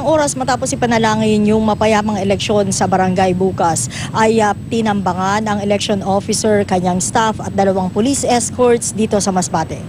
Ilang oras matapos ipanalangin yung mapayamang eleksyon sa barangay bukas, ay tinambangan ang election officer, kanyang staff at 2 police escorts dito sa Masbate.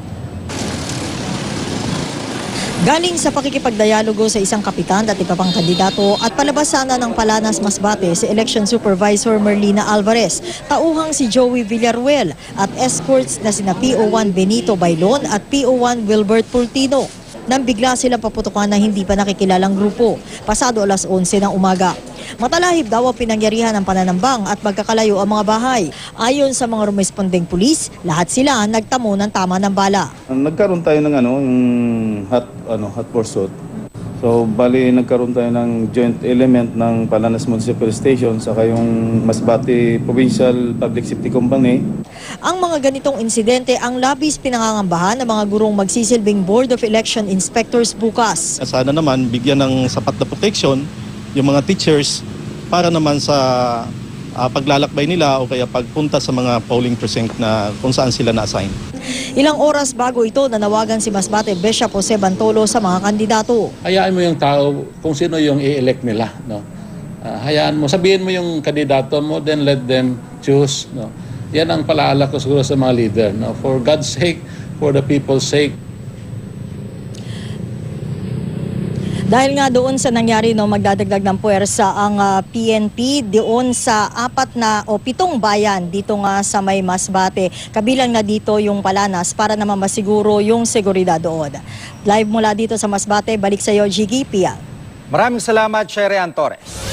Galing sa pakikipagdialogo sa isang kapitan at iba pang kandidato at palabas sana ng Palanas Masbate si Election Supervisor Merlina Alvarez, tauhang si Joey Villaruel at escorts na sina PO1 Benito Bailon at PO1 Wilbert Pultino. Nang bigla silang paputukan na hindi pa nakikilalang grupo, pasado alas 11 ng umaga. Matalahib daw ang pinangyarihan ng pananambang at magkakalayo ang mga bahay. Ayon sa mga rumespondeng pulis, lahat sila nagtamo ng tama ng bala. Nagkaroon tayo ng yung hot pursuit. So bali nagkaroon tayo ng joint element ng Palanas Municipal Station saka yung Masbate Provincial Public Safety Company. Ang mga ganitong insidente ang labis pinangangambahan ng mga gurong magsisilbing Board of Election Inspectors bukas. Sana naman bigyan ng sapat na protection yung mga teachers para naman sa paglalakbay nila o kaya pagpunta sa mga polling precinct na kung saan sila na-assign. Ilang oras bago ito, nanawagan si Masbate Bishop Jose Bantolo sa mga kandidato. Hayaan mo yung tao kung sino yung i-elect nila. No? Hayaan mo, sabihin mo yung kandidato mo, then let them choose. No? Yan ang palaala ko siguro sa mga leader. No? For God's sake, for the people's sake. Dahil nga doon sa nangyari, magdadagdag ng puwersa ang PNP doon sa 7 bayan dito nga sa may Masbate. Kabilang na dito yung Palanas para naman masiguro yung seguridad doon. Live mula dito sa Masbate, balik sa iyo, Gigi Pia. Maraming salamat, Sherry Torres.